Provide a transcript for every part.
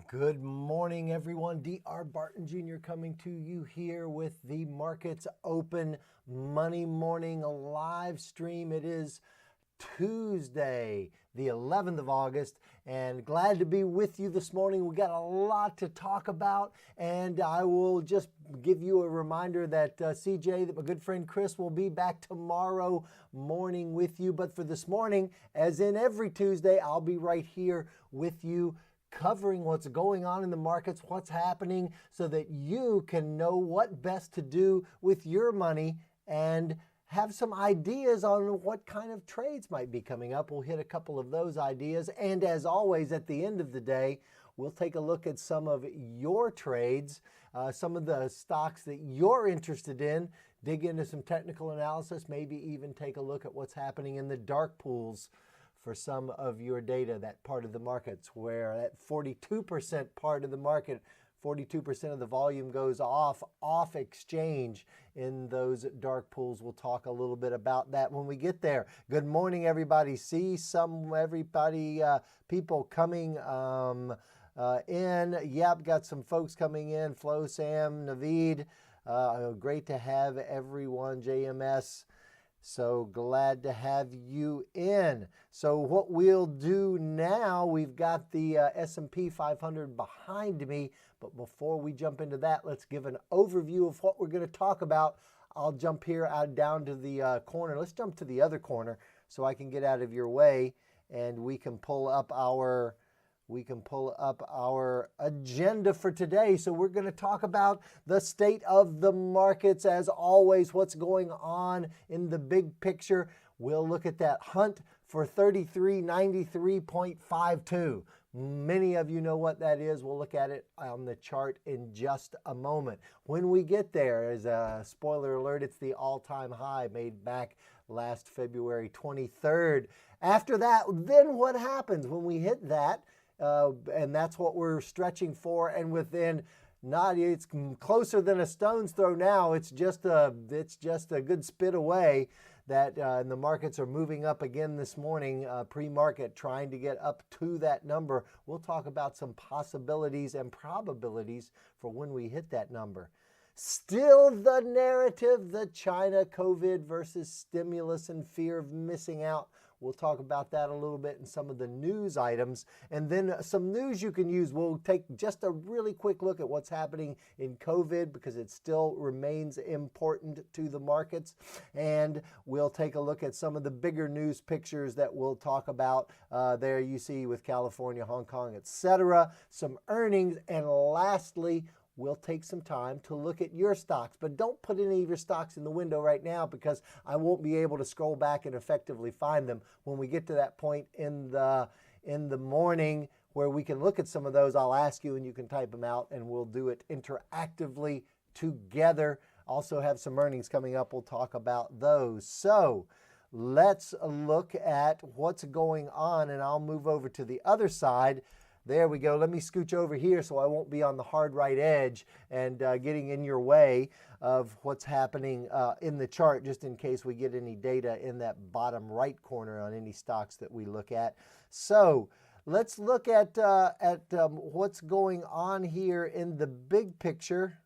Good morning, everyone. Dr. Barton Jr. coming to you here with the Markets Open Money Morning live stream. It is Tuesday, the 11th of August, and glad to be with you this morning. We got a lot to talk about, and I will just give you a reminder that CJ, that my good friend Chris, will be back tomorrow morning with you. But for this morning, as in every Tuesday, I'll be right here with you, covering what's going on in the markets, what's happening, so that you can know what best to do with your money and have some ideas on what kind of trades might be coming up. We'll hit a couple of those ideas. And as always, at the end of the day, we'll take a look at some of your trades, some of the stocks that you're interested in, dig into some technical analysis, maybe even take a look at what's happening in the dark pools for some of your data, that part of the markets where that 42% part of the market, 42% of the volume goes off exchange in those dark pools. We'll talk a little bit about that when we get there. Good morning, everybody. See people coming in. Yep, got some folks coming in. Flo, Sam, Naveed. Great to have everyone. JMS. So glad to have you in. So what we'll do now, we've got the S&P 500 behind me, but before we jump into that, let's give an overview of what we're going to talk about. I'll jump here down to the corner. Let's jump to the other corner so I can get out of your way, and we can pull up our agenda for today. So we're going to talk about the state of the markets, as always, what's going on in the big picture. We'll look at that hunt for 3393.52. Many of you know what that is. We'll look at it on the chart in just a moment. When we get there, as a spoiler alert, it's the all-time high made back last February 23rd. After that, then what happens when we hit that? And that's what we're stretching for. And within it's closer than a stone's throw now. It's just a good spit away. That and the markets are moving up again this morning, pre-market, trying to get up to that number. We'll talk about some possibilities and probabilities for when we hit that number. Still the narrative, the China COVID versus stimulus and fear of missing out. We'll talk about that a little bit in some of the news items. And then some news you can use. We'll take just a really quick look at what's happening in COVID, because it still remains important to the markets. And we'll take a look at some of the bigger news pictures that we'll talk about. There you see with California, Hong Kong, etc. Some earnings. And lastly, we'll take some time to look at your stocks, but don't put any of your stocks in the window right now, because I won't be able to scroll back and effectively find them. When we get to that point in the morning where we can look at some of those, I'll ask you and you can type them out, and we'll do it interactively together. Also have some earnings coming up. We'll talk about those. So let's look at what's going on, and I'll move over to the other side. There we go. Let me scooch over here so I won't be on the hard right edge and getting in your way of what's happening in the chart, just in case we get any data in that bottom right corner on any stocks that we look at. So let's look at what's going on here in the big picture.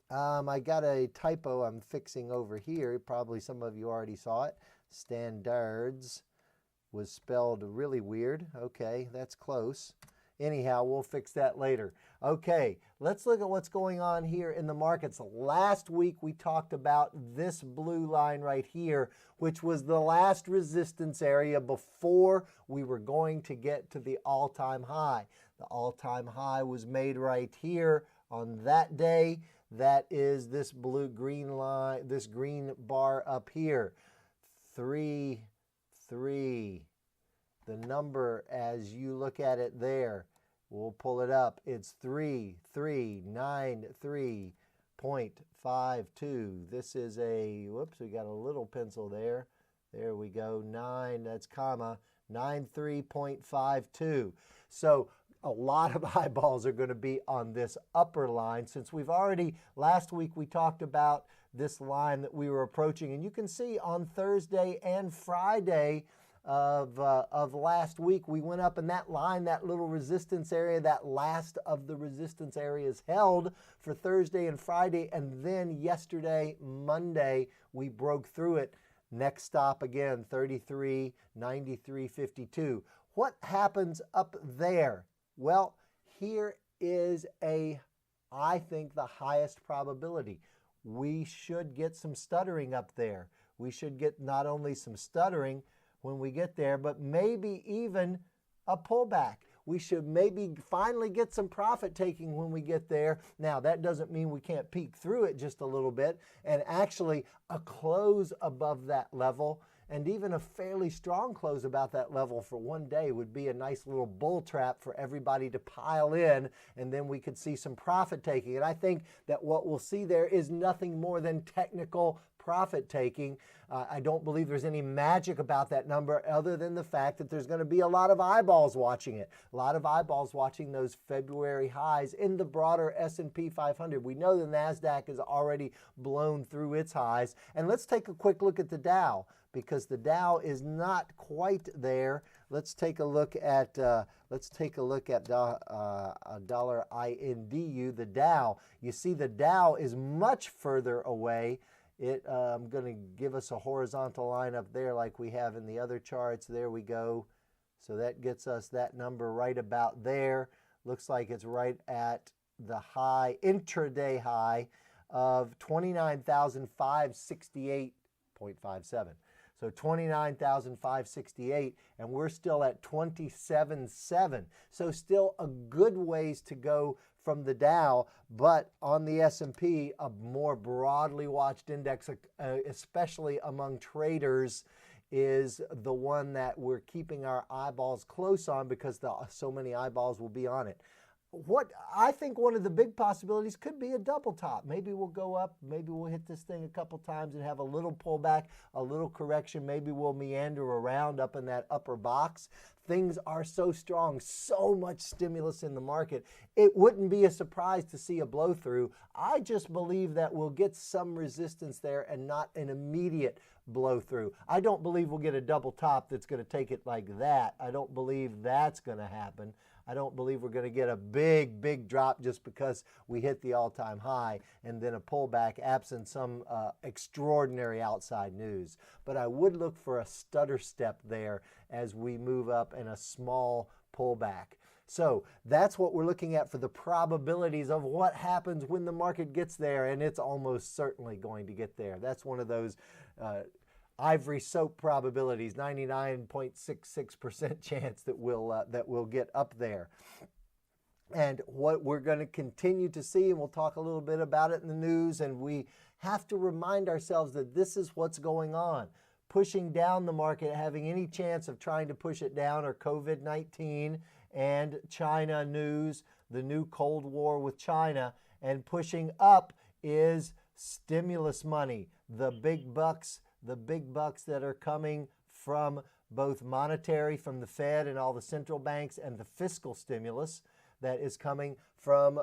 I got a typo I'm fixing over here. Probably some of you already saw it. Standards was spelled really weird. Okay, that's close. Anyhow, we'll fix that later. Okay, let's look at what's going on here in the markets. Last week, we talked about this blue line right here, which was the last resistance area before we were going to get to the all-time high. The all-time high was made right here on that day. That is this blue-green line, this green bar up here. 3. The number, as you look at it there, we'll pull it up. It's 3393.52. This is a, whoops, we got a little pencil there. There we go, 9, that's comma, 93.52. So a lot of eyeballs are going to be on this upper line, since we've already, last week we talked about this line that we were approaching. And you can see on Thursday and Friday, of last week. We went up, and that line, that little resistance area, that last of the resistance areas held for Thursday and Friday, and then yesterday, Monday, we broke through it. Next stop again, 33, 93, 52. What happens up there? Well, here is I think the highest probability. We should get some stuttering up there. We should get not only some stuttering when we get there, but maybe even a pullback. We should maybe finally get some profit taking when we get there. Now, that doesn't mean we can't peek through it just a little bit, and actually a close above that level, and even a fairly strong close about that level for one day would be a nice little bull trap for everybody to pile in, and then we could see some profit taking. And I think that what we'll see there is nothing more than technical profit taking. I don't believe there's any magic about that number other than the fact that there's going to be a lot of eyeballs watching it. A lot of eyeballs watching those February highs in the broader S&P 500. We know the NASDAQ has already blown through its highs. And let's take a quick look at the Dow, because the Dow is not quite there. Let's take a look at dollar INDU, the Dow. You see the Dow is much further away. I'm going to give us a horizontal line up there like we have in the other charts. There we go. So that gets us that number right about there. Looks like it's right at the high, intraday high of 29,568.57. So 29,568, and we're still at 27.7. So still a good ways to go from the Dow, but on the S&P, a more broadly watched index, especially among traders, is the one that we're keeping our eyeballs close on because so many eyeballs will be on it. What I think one of the big possibilities could be a double top. Maybe we'll go up, maybe we'll hit this thing a couple times and have a little pullback, a little correction. Maybe we'll meander around up in that upper box. Things are so strong, so much stimulus in the market. It wouldn't be a surprise to see a blow through. I just believe that we'll get some resistance there and not an immediate blow through. I don't believe we'll get a double top that's going to take it like that. I don't believe that's going to happen. I don't believe we're going to get a big drop just because we hit the all-time high and then a pullback absent some extraordinary outside news. But I would look for a stutter step there as we move up in a small pullback. So that's what we're looking at for the probabilities of what happens when the market gets there, and it's almost certainly going to get there. That's one of those ivory soap probabilities, 99.66% chance that we'll get up there. And what we're going to continue to see, and we'll talk a little bit about it in the news, and we have to remind ourselves that this is what's going on. Pushing down the market, having any chance of trying to push it down, are COVID-19 and China news, the new Cold War with China, and pushing up is stimulus money, the big bucks that are coming from both monetary, from the Fed and all the central banks, and the fiscal stimulus that is coming from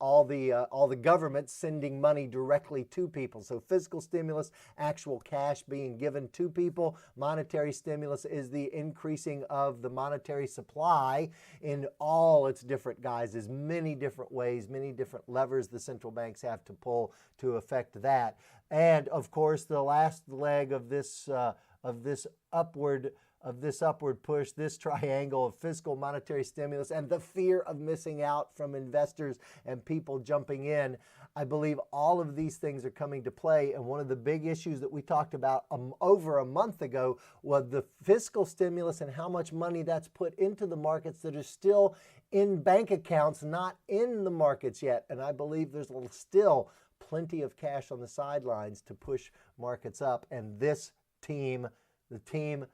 all the governments sending money directly to people. So fiscal stimulus, actual cash being given to people. Monetary stimulus is the increasing of the monetary supply in all its different guises, many different ways, many different levers the central banks have to pull to affect that. And of course, the last leg of this upward push, this triangle of fiscal, monetary stimulus, and the fear of missing out from investors and people jumping in. I believe all of these things are coming to play. And one of the big issues that we talked about over a month ago was the fiscal stimulus and how much money that's put into the markets that are still in bank accounts, not in the markets yet. And I believe there's still plenty of cash on the sidelines to push markets up. And this team, the team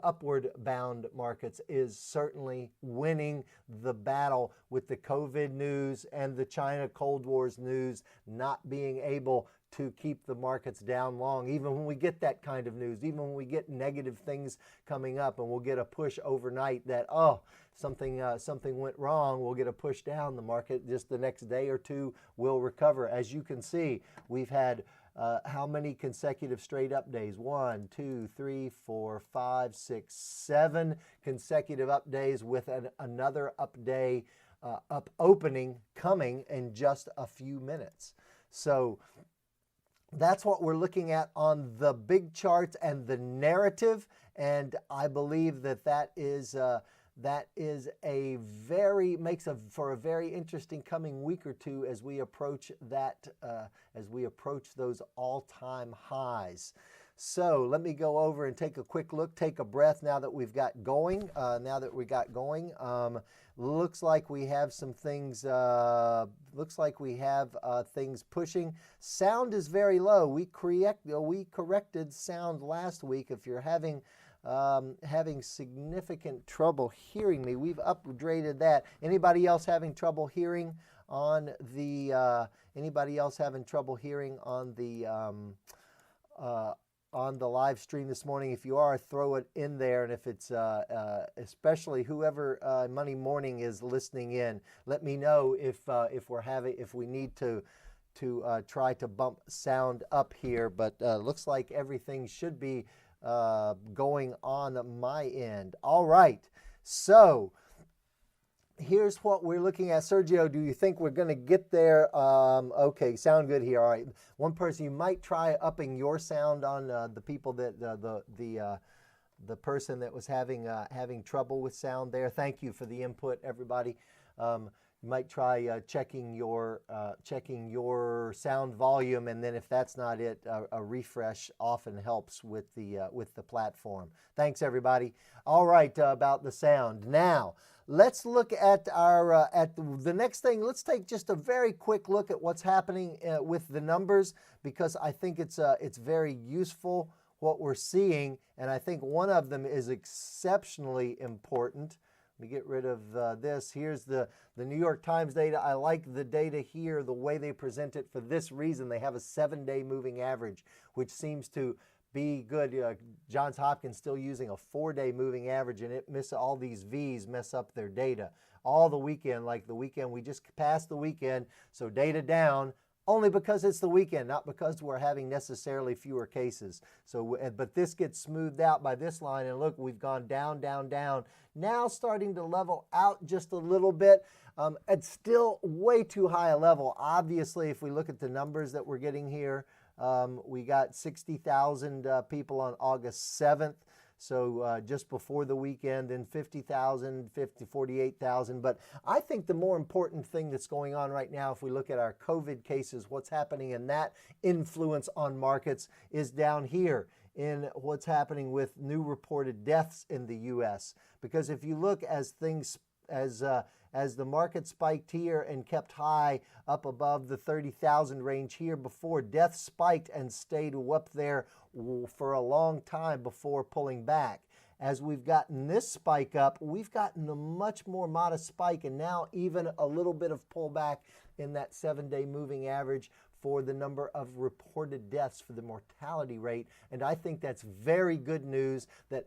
upward bound markets, is certainly winning the battle with the COVID news and the China Cold Wars news not being able to keep the markets down long. Even when we get that kind of news, even when we get negative things coming up and we'll get a push overnight that, something went wrong, we'll get a push down, the market just the next day or two will recover. As you can see, we've had how many consecutive straight up days? 1, 2, 3, 4, 5, 6, 7 consecutive up days with another up day, up opening coming in just a few minutes. So that's what we're looking at on the big charts and the narrative, and I believe that is for a very interesting coming week or two as we approach those all-time highs. So let me go over and take a quick look, take a breath now that we've got going. Looks like we have some things. Things pushing. Sound is very low. We corrected sound last week. If you're having significant trouble hearing me, we've upgraded that. Anybody else having trouble hearing on the? On the live stream this morning? If you are, throw it in there, and if it's especially whoever Monday morning is listening in, let me know if we need to try to bump sound up here. But looks like everything should be going on my end. All right, so here's what we're looking at. Sergio, do you think we're going to get there? Okay, sound good here. All right. One person, you might try upping your sound on the people that the person that was having trouble with sound there. Thank you for the input, everybody. You might try checking your sound volume, and then if that's not it, a refresh often helps with the platform. Thanks, everybody. All right, about the sound now. Let's look at the next thing. Let's take just a very quick look at what's happening with the numbers, because I think it's very useful what we're seeing, and I think one of them is exceptionally important. Let me get rid of this. Here's the New York Times data. I like the data here, the way they present it for this reason. They have a 7-day moving average, which seems to be good. Johns Hopkins still using a 4-day moving average, and all these V's mess up their data. All the weekend, like the weekend, we just passed the weekend, so data down only because it's the weekend, not because we're having necessarily fewer cases. So, but this gets smoothed out by this line, and look, we've gone down, down, down. Now starting to level out just a little bit. It's still way too high a level. Obviously, if we look at the numbers that we're getting here, we got 60,000 people on August 7th, so just before the weekend, then 50,000, 48,000. But I think the more important thing that's going on right now, if we look at our COVID cases, what's happening in that influence on markets is down here in what's happening with new reported deaths in the U.S. Because if you look as the market spiked here and kept high up above the 30,000 range here before, deaths spiked and stayed up there for a long time before pulling back. As we've gotten this spike up, we've gotten a much more modest spike, and now even a little bit of pullback in that 7-day moving average for the number of reported deaths, for the mortality rate. And I think that's very good news that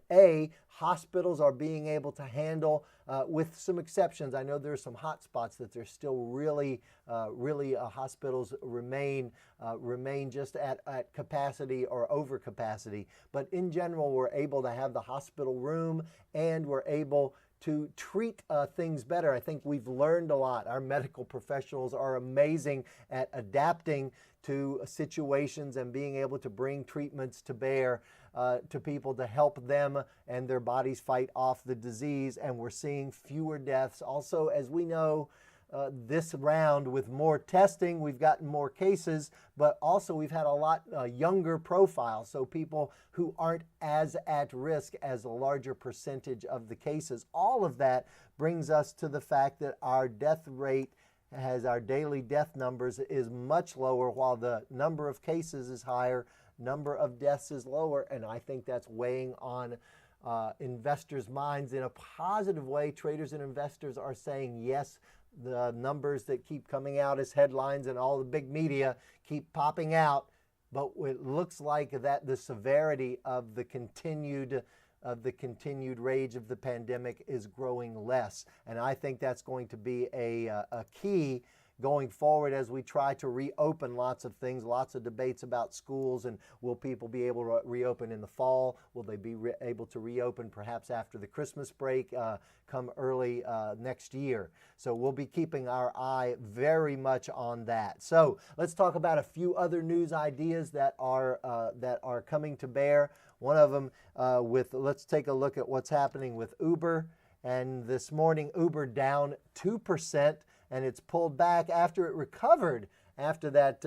hospitals are being able to handle, with some exceptions. I know there's some hot spots that there's still really hospitals remain just at capacity or over capacity. But in general, we're able to have the hospital room, and we're able to treat things better. I think we've learned a lot. Our medical professionals are amazing at adapting to situations and being able to bring treatments to bear to people to help them and their bodies fight off the disease. And we're seeing fewer deaths. Also, as we know, this round with more testing, we've gotten more cases, but also we've had a lot younger profile, so people who aren't as at risk as a larger percentage of the cases. All of that brings us to the fact that our death rate, our daily death numbers, is much lower, while the number of cases is higher, number of deaths is lower, and I think that's weighing on investors' minds in a positive way. Traders and investors are saying yes. The numbers that keep coming out as headlines and all the big media keep popping out, but it looks like that the severity of the continued rage of the pandemic is growing less, and I think that's going to be a key going forward as we try to reopen lots of things, lots of debates about schools, and will people be able to reopen in the fall? Will they be able to reopen perhaps after the Christmas break, come early next year? So we'll be keeping our eye very much on that. So let's talk about a few other news ideas that are coming to bear. One of them let's take a look at what's happening with Uber. And this morning, Uber down 2%, and it's pulled back after it recovered after that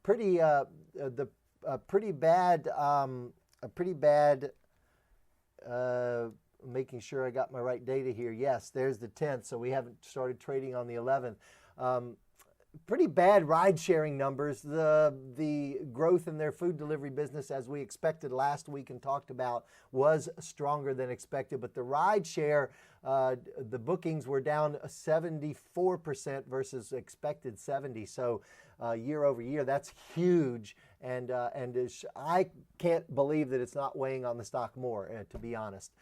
pretty bad. Making sure I got my right data here. Yes, there's the 10th, so we haven't started trading on the 11th. Pretty bad ride-sharing numbers. The growth in their food delivery business, as we expected last week and talked about, was stronger than expected. But the ride-share, the bookings were down 74% versus expected 70%. So year over year, that's huge. And I can't believe that it's not weighing on the stock more, to be honest.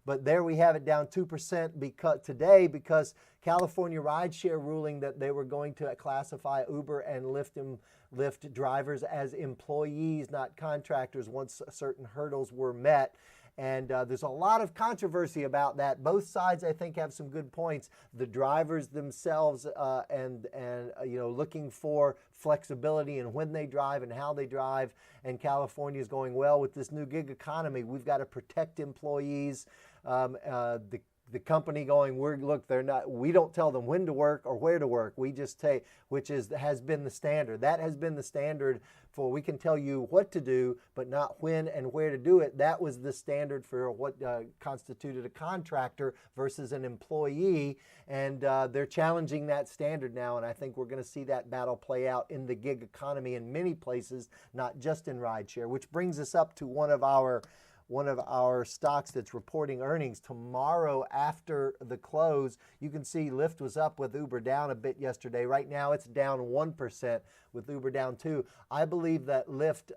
But there we have it, down 2% today because California rideshare ruling that they were going to classify Uber and Lyft drivers as employees, not contractors, once certain hurdles were met. And there's a lot of controversy about that. Both sides, I think, have some good points. The drivers themselves and looking for flexibility in when they drive and how they drive. And California is going, well, with this new gig economy, we've got to protect employees. The company going, we don't tell them when to work or where to work. We just take, has been the standard. That has been the standard for, we can tell you what to do, but not when and where to do it. That was the standard for what constituted a contractor versus an employee. And they're challenging that standard now. And I think we're going to see that battle play out in the gig economy in many places, not just in rideshare, which brings us up to one of our stocks that's reporting earnings tomorrow after the close. You can see Lyft was up with Uber down a bit yesterday. Right now it's down 1% with Uber down 2%. I believe that Lyft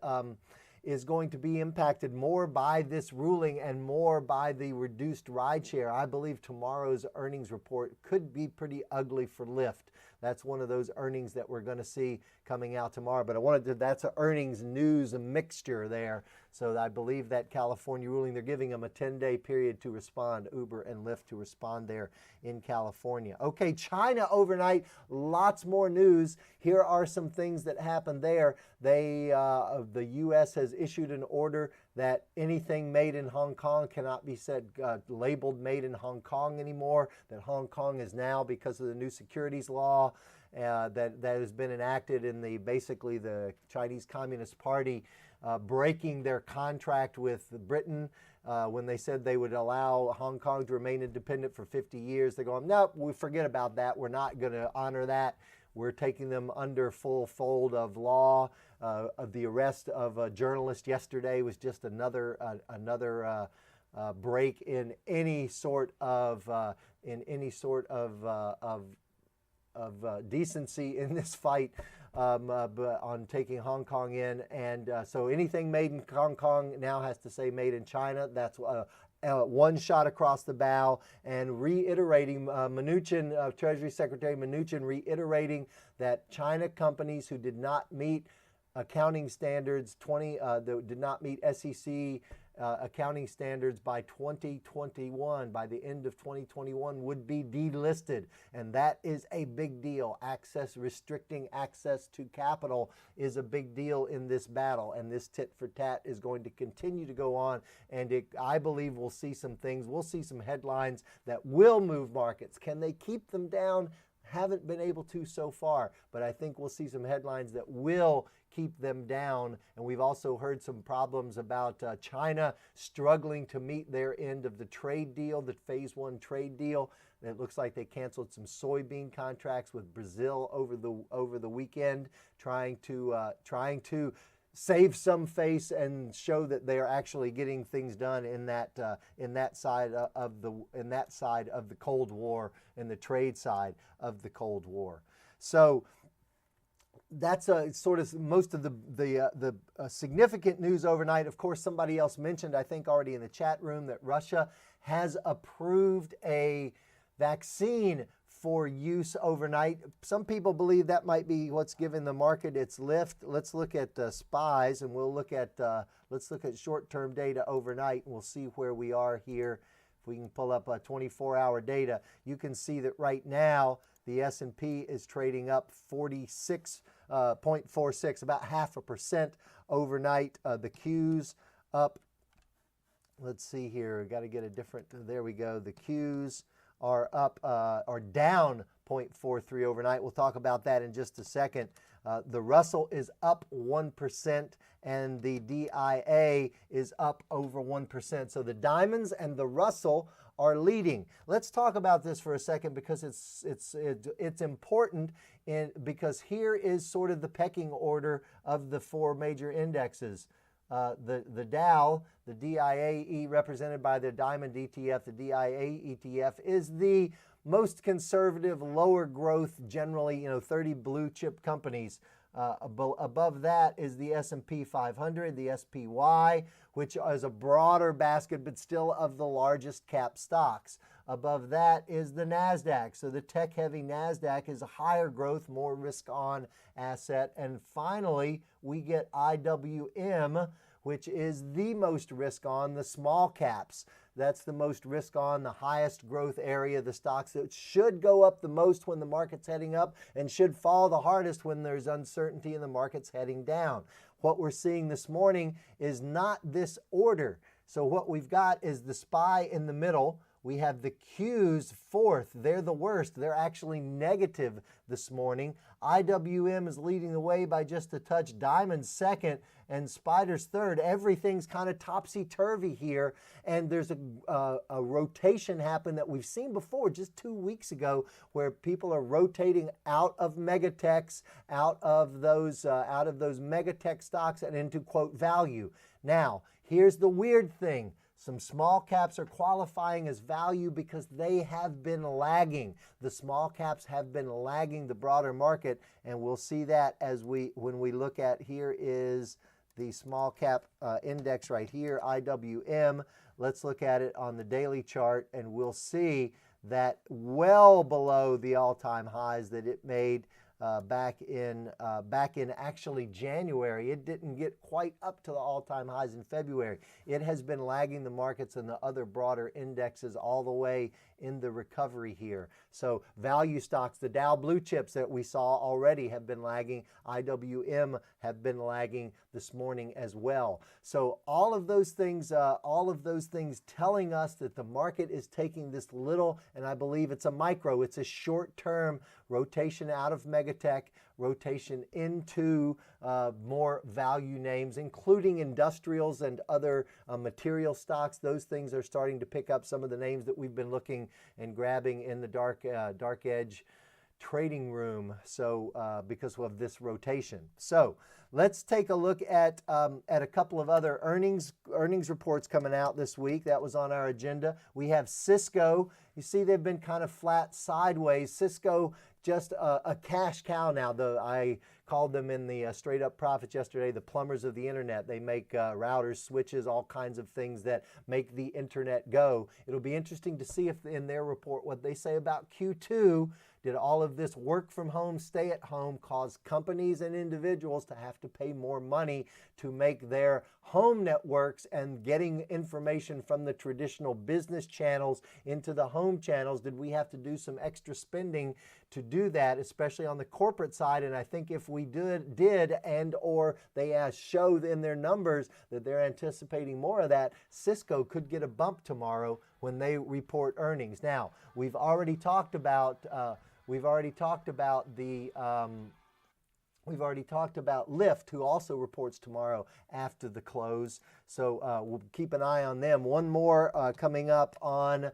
is going to be impacted more by this ruling and more by the reduced rideshare. I believe tomorrow's earnings report could be pretty ugly for Lyft. That's one of those earnings that we're going to see coming out tomorrow. But that's an earnings news mixture there. So I believe that California ruling, they're giving them a 10-day period to respond, Uber and Lyft to respond there in California. Okay, China overnight, lots more news. Here are some things that happened there. The U.S. has issued an order that anything made in Hong Kong cannot be labeled made in Hong Kong anymore, that Hong Kong is now, because of the new securities law that has been enacted in basically the Chinese Communist Party, breaking their contract with Britain when they said they would allow Hong Kong to remain independent for 50 years. They're going, nope, we forget about that. We're not going to honor that. We're taking them under full fold of law. The arrest of a journalist yesterday was just another break in any sort of decency in this fight on taking Hong Kong in. And so anything made in Hong Kong now has to say made in China. That's one shot across the bow, and reiterating Treasury Secretary Mnuchin reiterating that China companies who did not meet accounting standards, that did not meet SEC accounting standards by 2021, by the end of 2021, would be delisted. And that is a big deal. Restricting access to capital is a big deal in this battle. And this tit for tat is going to continue to go on. And I believe we'll see some things. We'll see some headlines that will move markets. Can they keep them down? Haven't been able to so far, but I think we'll see some headlines that will keep them down. And we've also heard some problems about China struggling to meet their end of the trade deal, the phase 1 trade deal. It looks like they canceled some soybean contracts with Brazil over the weekend, trying to save some face and show that they are actually getting things done in that side of the Cold War, in the trade side of the Cold War. So that's sort of most of the significant news overnight. Of course, somebody else mentioned, I think already in the chat room, that Russia has approved a vaccine for use overnight. Some people believe that might be what's giving the market its lift. Let's look at SPYs, and we'll look at let's look at short-term data overnight, and we'll see where we are here. If we can pull up 24-hour data, you can see that right now the S&P is trading up 46.46, about 0.5% overnight. The Qs up. Let's see here. Got to get a different. There we go. The Qs are up or down 0.43 overnight. We'll talk about that in just a second. The Russell is up 1%, and the DIA is up over 1%. So the diamonds and the Russell are leading. Let's talk about this for a second, because it's important, because here is sort of the pecking order of the four major indexes. The Dow, the DIAE, represented by the Diamond ETF, the DIA ETF, is the most conservative, lower growth, generally, 30 blue chip companies. Above that is the S&P 500, the SPY, which is a broader basket, but still of the largest cap stocks. Above that is the NASDAQ. So the tech-heavy NASDAQ is a higher growth, more risk-on asset. And finally, we get IWM, which is the most risk-on, the small caps. That's the most risk-on, the highest growth area, the stocks that should go up the most when the market's heading up and should fall the hardest when there's uncertainty and the market's heading down. What we're seeing this morning is not this order. So what we've got is the SPY in the middle. We have the Qs fourth. They're the worst. They're actually negative this morning. IWM is leading the way by just a touch. Diamond second, and Spider's third. Everything's kind of topsy-turvy here, and there's a rotation happen that we've seen before just 2 weeks ago, where people are rotating out of megatechs, out of those megatech stocks, and into, quote, value. Now, here's the weird thing. Some small caps are qualifying as value because they have been lagging. The small caps have been lagging the broader market, and we'll see that when we look at, here is the small cap index right here, IWM. Let's look at it on the daily chart, and we'll see that well below the all-time highs that it made back in actually January. It didn't get quite up to the all-time highs in February. It has been lagging the markets and the other broader indexes all the way in the recovery here. So value stocks, the Dow blue chips that we saw already have been lagging. IWM have been lagging this morning as well. So all of those things telling us that the market is taking this little, and I believe it's a short-term rotation out of megatech, rotation into more value names, including industrials and other material stocks. Those things are starting to pick up some of the names that we've been looking and grabbing in the dark edge trading room. So because of this rotation. So let's take a look at a couple of other earnings reports coming out this week. That was on our agenda. We have Cisco. You see they've been kind of flat sideways. Cisco, just a cash cow now. I called them in the Straight Up Profits yesterday, the plumbers of the internet. They make routers, switches, all kinds of things that make the internet go. It'll be interesting to see if in their report what they say about Q2. Did all of this work from home, stay at home cause companies and individuals to have to pay more money to make their home networks and getting information from the traditional business channels into the home channels? Did we have to do some extra spending to do that, especially on the corporate side? And I think if we did and or they show in their numbers that they're anticipating more of that, Cisco could get a bump tomorrow when they report earnings. Now, we've already talked about Lyft, who also reports tomorrow after the close. So we'll keep an eye on them. One more coming up on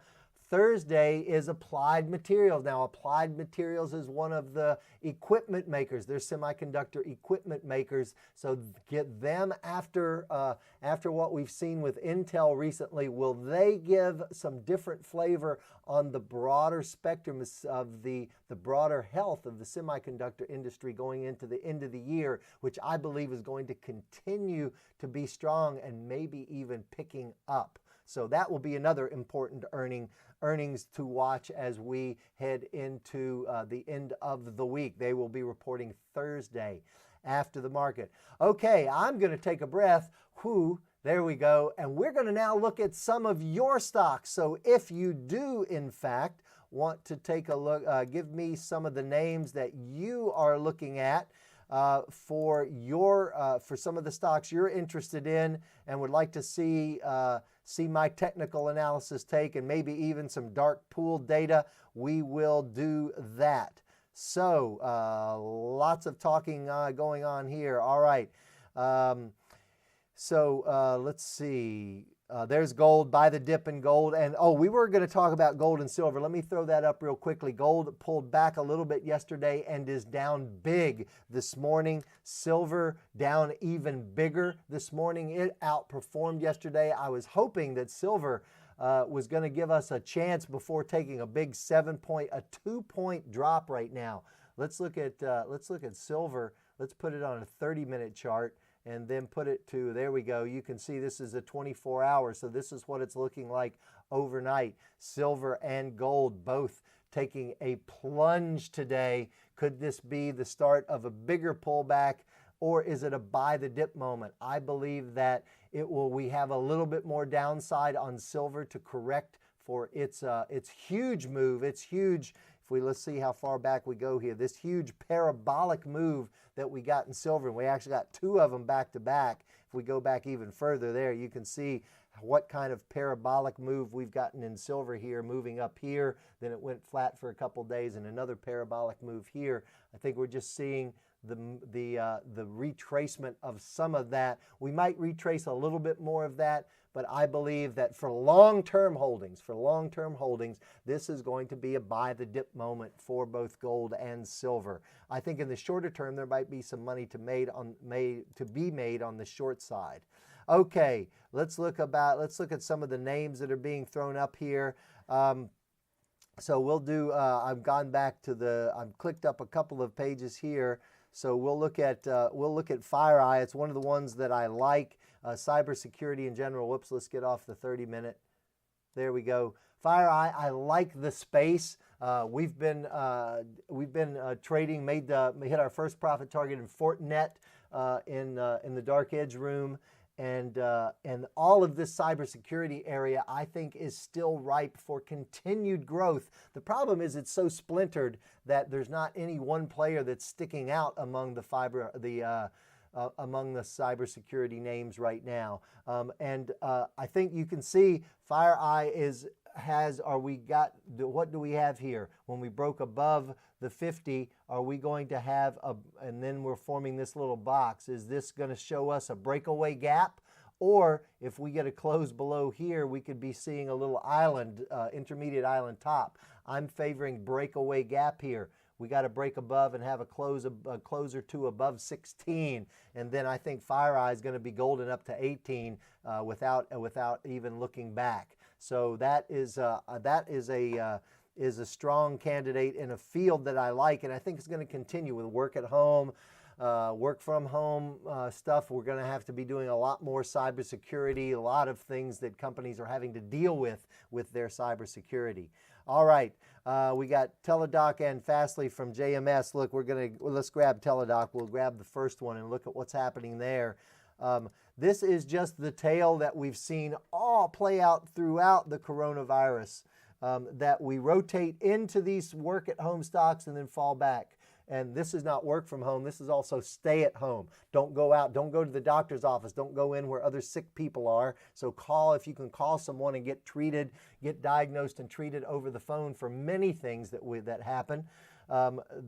Thursday is Applied Materials. Now, Applied Materials is one of the equipment makers. They're semiconductor equipment makers. So get them after what we've seen with Intel recently. Will they give some different flavor on the broader spectrum of the broader health of the semiconductor industry going into the end of the year, which I believe is going to continue to be strong and maybe even picking up? So that will be another important earnings to watch as we head into the end of the week. They will be reporting Thursday after the market. Okay, I'm going to take a breath. Whew, there we go. And we're going to now look at some of your stocks. So if you do, in fact, want to take a look, give me some of the names that you are looking at for some of the stocks you're interested in and would like to see my technical analysis take, and maybe even some dark pool data, we will do that. So lots of talking going on here. All right. Let's see. There's gold, buy the dip in gold. And we were going to talk about gold and silver. Let me throw that up real quickly. Gold pulled back a little bit yesterday and is down big this morning. Silver down even bigger this morning. It outperformed yesterday. I was hoping that silver was going to give us a chance before taking a big 2-point drop right now. Let's look at silver. Let's put it on a 30-minute chart. And then put it to, there we go. You can see this is a 24 hours. So this is what it's looking like overnight. Silver and gold both taking a plunge today. Could this be the start of a bigger pullback, or is it a buy the dip moment? I believe that we have a little bit more downside on silver to correct for its huge move. It's huge. Let's see how far back we go here. This huge parabolic move that we got in silver, and we actually got two of them back to back. If we go back even further there, you can see what kind of parabolic move we've gotten in silver here, moving up here. Then it went flat for a couple days, and another parabolic move here. I think we're just seeing the retracement of some of that. We might retrace a little bit more of that, but I believe that for long-term holdings, this is going to be a buy the dip moment for both gold and silver. I think in the shorter term, there might be some money to be made on the short side. Okay, let's look at some of the names that are being thrown up here. So we'll do, I've gone back to I've clicked up a couple of pages here. So we'll look at FireEye. It's one of the ones that I like. Cybersecurity in general. Whoops, let's get off the 30-minute. There we go. FireEye, I like the space. We've been trading, hit our first profit target in Fortinet in the dark edge room. And all of this cybersecurity area, I think, is still ripe for continued growth. The problem is it's so splintered that there's not any one player that's sticking out among the cybersecurity names right now. I think you can see FireEye what do we have here? When we broke above the 50, are we going to have and then we're forming this little box. Is this going to show us a breakaway gap? Or if we get a close below here, we could be seeing a little island, intermediate island top. I'm favoring breakaway gap here. We got to break above and have a close or two above 16, and then I think FireEye is going to be golden up to 18 without even looking back. So that is a strong candidate in a field that I like, and I think it's going to continue with work at home, work from home stuff. We're going to have to be doing a lot more cybersecurity, a lot of things that companies are having to deal with their cybersecurity. All right, we got Teladoc and Fastly from JMS. Look, let's grab Teladoc. We'll grab the first one and look at what's happening there. This is just the tale that we've seen all play out throughout the coronavirus, that we rotate into these work at home stocks and then fall back. And this is not work from home. This is also stay at home. Don't go out. Don't go to the doctor's office. Don't go in where other sick people are. So if you can call someone and get treated, get diagnosed and treated over the phone for many things that happen,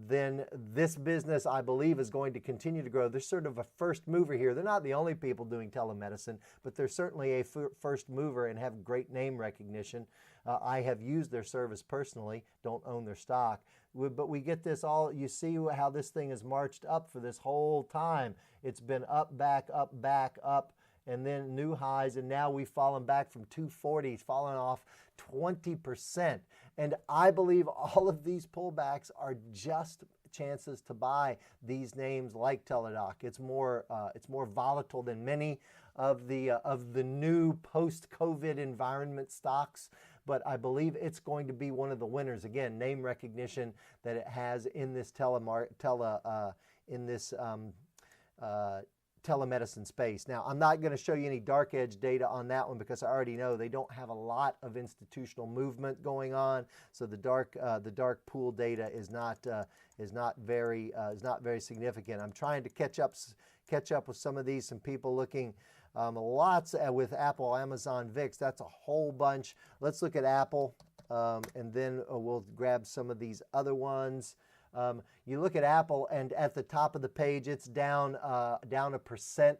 then this business, I believe, is going to continue to grow. There's sort of a first mover here. They're not the only people doing telemedicine, but they're certainly a first mover and have great name recognition. I have used their service personally, don't own their stock. But we get this all, you see how this thing has marched up for this whole time. It's been up, back, and then new highs, and now we've fallen back from 240, fallen off 20%. And I believe all of these pullbacks are just chances to buy these names like Teladoc. It's more volatile than many of the new post-COVID environment stocks, but I believe it's going to be one of the winners. Again, name recognition that it has in this telemedicine space. Now, I'm not going to show you any dark edge data on that one because I already know they don't have a lot of institutional movement going on. So the dark pool data is not very significant. I'm trying to catch up with some of these. Some people looking lots with Apple, Amazon, VIX. That's a whole bunch. Let's look at Apple, and then we'll grab some of these other ones. You look at Apple, and at the top of the page, it's down 1%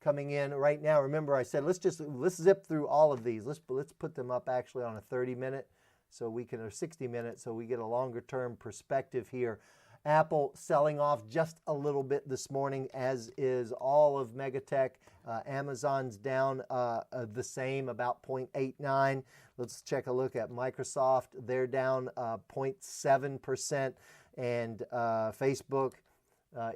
coming in right now. Remember, I said let's zip through all of these. Let's put them up actually on a 30-minute, so we can, or 60-minute, so we get a longer-term perspective here. Apple selling off just a little bit this morning, as is all of Megatech. Amazon's down the same, about 0.89. Let's check a look at Microsoft. They're down 0.7%. And Facebook,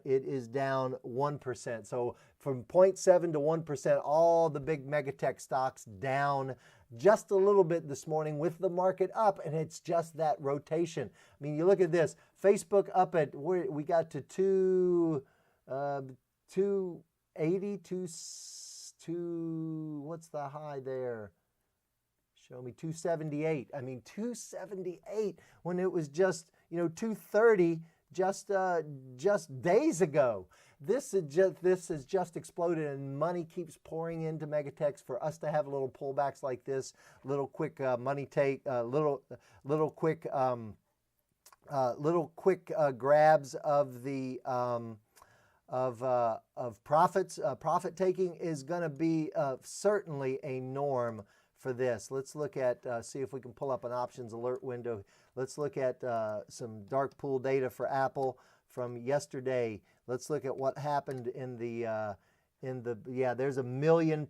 it is down 1%. So from 0.7 to 1%, all the big megatech stocks down just a little bit this morning with the market up, and it's just that rotation. I mean, you look at this, Facebook up at, we got to 280, what's the high there? Show me 278. I mean, 278 when it was just, 230 just days ago. This has just exploded, and money keeps pouring into megatechs. For us to have little pullbacks like this, little quick money take, little quick grabs of the of profits, profit taking is going to be certainly a norm for this. Let's look at, see if we can pull up an options alert window. Let's look at some dark pool data for Apple from yesterday. Let's look at what happened in the there's 1.4 million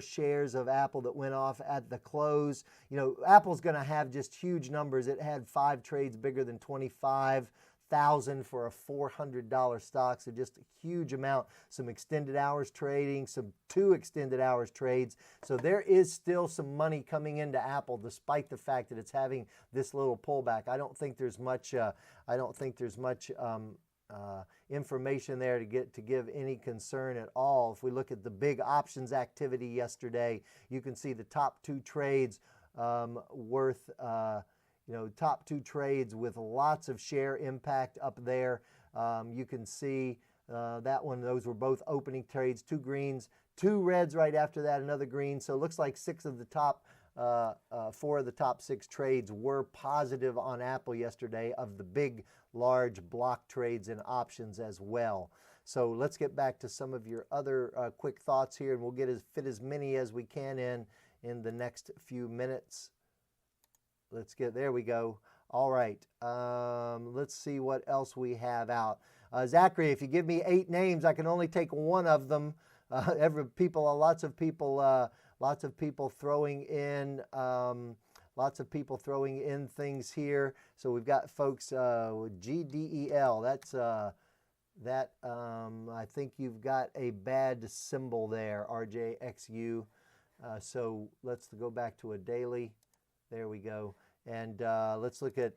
shares of Apple that went off at the close. Apple's going to have just huge numbers. It had 5 trades bigger than 25,000 for a $400 stock, so just a huge amount. Some extended hours trading, some 2 extended hours trades. So there is still some money coming into Apple, despite the fact that it's having this little pullback. I don't think there's much. Information there to give any concern at all. If we look at the big options activity yesterday, you can see the top 2 trades worth. Top 2 trades with lots of share impact up there. You can see that one, those were both opening trades, 2 greens, 2 reds right after that, another green. So it looks like 4 of the top 6 trades were positive on Apple yesterday, of the big, large block trades and options as well. So let's get back to some of your other quick thoughts here, and we'll fit as many as we can in the next few minutes. There we go. All right. Let's see what else we have out. Zachary, if you give me 8 names, I can only take one of them. Lots of people throwing in, things here. So we've got folks, GDEL. I think you've got a bad symbol there, RJXU. So let's go back to a daily. There we go. And let's look at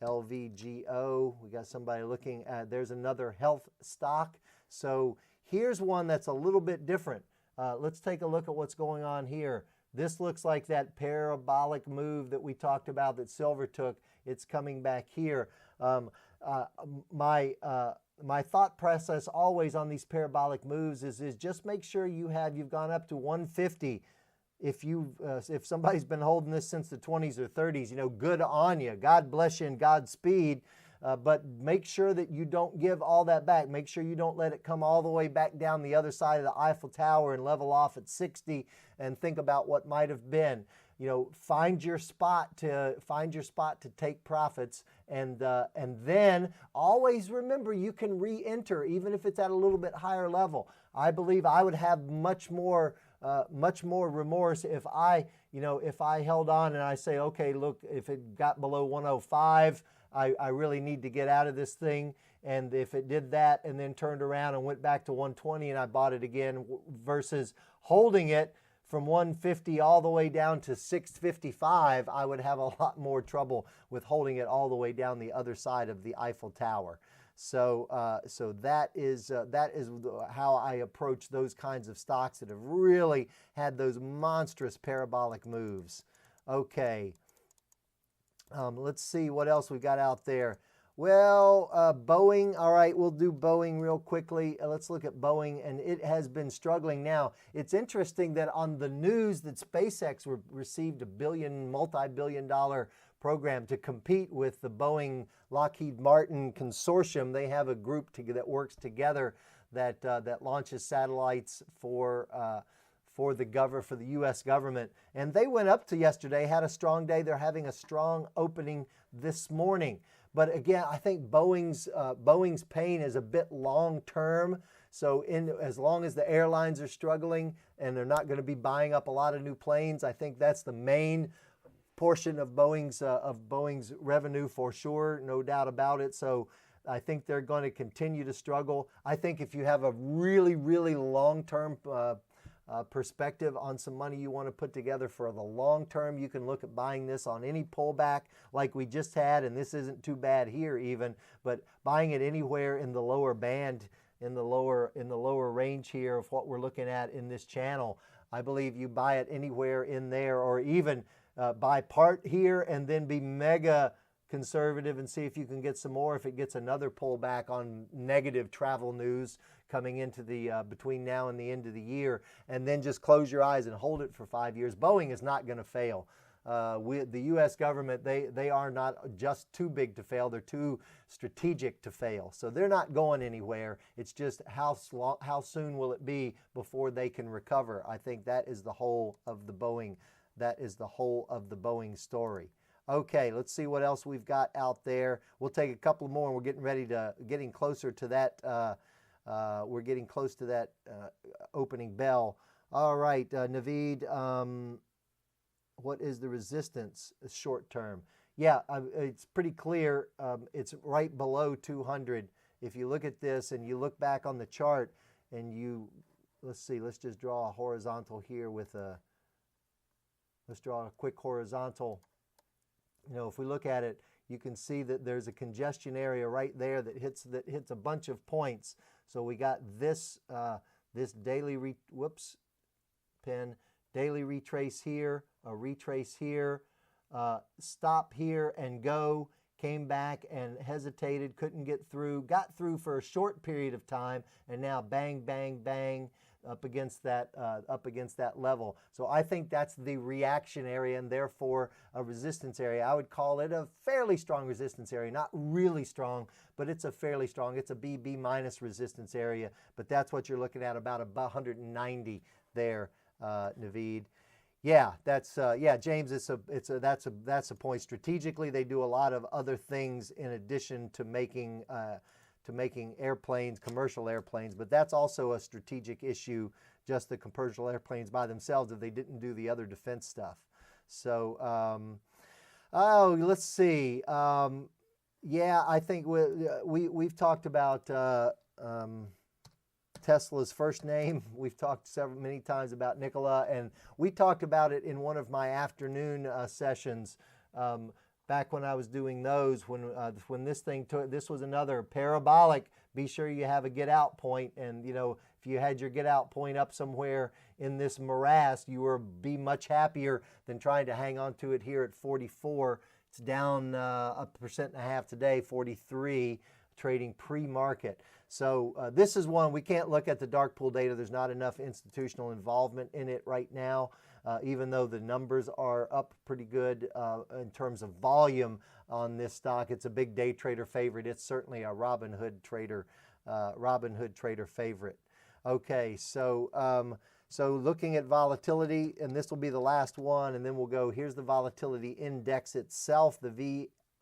LVGO. We got somebody looking at, there's another health stock. So here's one that's a little bit different. Let's take a look at what's going on here. This looks like that parabolic move that we talked about that silver took. It's coming back here. My thought process always on these parabolic moves is just make sure you've gone up to 150. If somebody's been holding this since the 20s or 30s, good on you. God bless you and Godspeed. But make sure that you don't give all that back. Make sure you don't let it come all the way back down the other side of the Eiffel Tower and level off at 60 and think about what might have been. Find your spot to take profits, and then always remember you can re-enter even if it's at a little bit higher level. I believe I would have much more much more remorse if I held on and I say, okay, look, if it got below 105, I really need to get out of this thing. And if it did that and then turned around and went back to 120 and I bought it again, versus holding it from 150 all the way down to 655, I would have a lot more trouble with holding it all the way down the other side of the Eiffel Tower. So that is how I approach those kinds of stocks that have really had those monstrous parabolic moves. Okay, let's see what else we got out there. Well, Boeing, all right, we'll do Boeing real quickly. Let's look at Boeing, and it has been struggling now. It's interesting that on the news that SpaceX received a multi-billion-dollar program to compete with the Boeing Lockheed Martin consortium. They have a group that works together that launches satellites for the U.S. government. And they went up to yesterday, had a strong day. They're having a strong opening this morning. But again, I think Boeing's pain is a bit long-term. So as long as the airlines are struggling and they're not going to be buying up a lot of new planes, I think that's the main portion of Boeing's revenue for sure, no doubt about it. So I think they're going to continue to struggle. I think if you have a really, really long-term perspective on some money you want to put together for the long term, you can look at buying this on any pullback like we just had, and this isn't too bad here even, but buying it anywhere in the lower band, in the lower range here of what we're looking at in this channel. I believe you buy it anywhere in there, or even buy part here and then be mega conservative and see if you can get some more if it gets another pullback on negative travel news coming into the between now and the end of the year, and then just close your eyes and hold it for 5 years. Boeing is not going to fail. The U.S. government, they are not just too big to fail, they're too strategic to fail. So they're not going anywhere. It's just how soon will it be before they can recover. I think that is the whole of the Boeing. That is the whole of the Boeing story. Okay, let's see what else we've got out there. We'll take a couple more, and we're getting closer to that. We're getting close to that opening bell. All right, Naveed, what is the resistance short term? Yeah, it's pretty clear. It's right below 200. If you look at this and you look back on the chart and let's see, let's just draw a horizontal here let's draw a quick horizontal. If we look at it, you can see that there's a congestion area right there that hits a bunch of points. So we got this daily daily retrace here, a retrace here, stop here and go, came back and hesitated, couldn't get through, got through for a short period of time, and now bang, bang, bang up against that level. So I think that's the reaction area and therefore a resistance area. I would call it a fairly strong resistance area, not really strong, but it's a fairly strong. It's a B minus resistance area, but that's what you're looking at, about 190 there, Naveed. Yeah, that's James. That's a point. Strategically, they do a lot of other things in addition to making airplanes, commercial airplanes, but that's also a strategic issue, just the commercial airplanes by themselves, if they didn't do the other defense stuff. So, let's see. Yeah, I think we've talked about Tesla's first name. We've talked many times about Nikola, and we talked about it in one of my afternoon sessions back when I was doing those, when this was another parabolic. Be sure you have a get out point, and if you had your get out point up somewhere in this morass, you would be much happier than trying to hang on to it here at 44. It's down 1.5% today, 43, trading pre-market. So this is one we can't look at the dark pool data. There's not enough institutional involvement in it right now. Even though the numbers are up pretty good in terms of volume on this stock. It's a big day trader favorite. It's certainly a Robinhood trader favorite. Okay, so looking at volatility, and this will be the last one, and then we'll go, here's the volatility index itself, the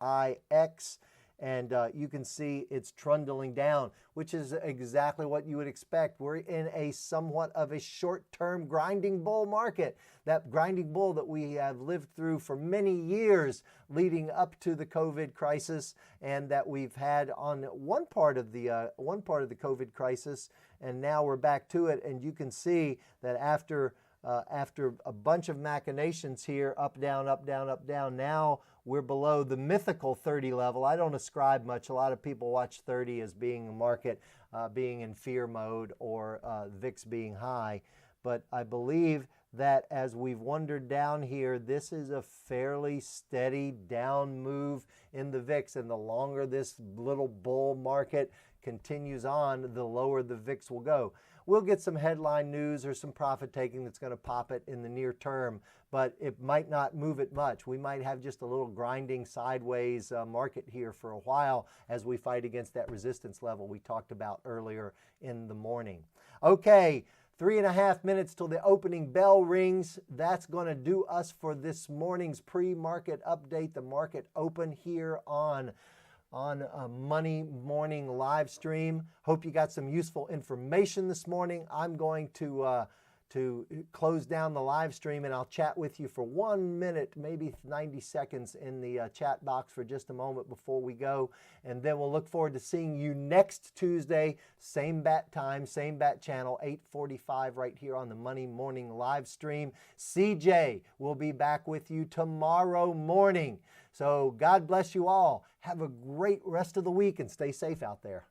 VIX, and you can see it's trundling down, which is exactly what you would expect. We're in a somewhat of a short-term grinding bull market, that grinding bull that we have lived through for many years leading up to the COVID crisis, and that we've had on one part of the COVID crisis, and now we're back to it. And you can see that after a bunch of machinations here, up, down, up, down, up, down, now we're below the mythical 30 level. I don't ascribe much. A lot of people watch 30 as being a market being in fear mode, or VIX being high. But I believe that as we've wandered down here, this is a fairly steady down move in the VIX. And the longer this little bull market continues on, the lower the VIX will go. We'll get some headline news or some profit taking that's going to pop it in the near term, but it might not move it much. We might have just a little grinding sideways market here for a while as we fight against that resistance level we talked about earlier in the morning. Okay, 3.5 minutes till the opening bell rings. That's going to do us for this morning's pre-market update. The market open here on a Money Morning live stream. Hope you got some useful information this morning. I'm going to close down the live stream, and I'll chat with you for 1 minute, maybe 90 seconds in the chat box for just a moment before we go. And then we'll look forward to seeing you next Tuesday, same bat time, same bat channel, 8:45 right here on the Money Morning live stream. CJ will be back with you tomorrow morning. So God bless you all. Have a great rest of the week and stay safe out there.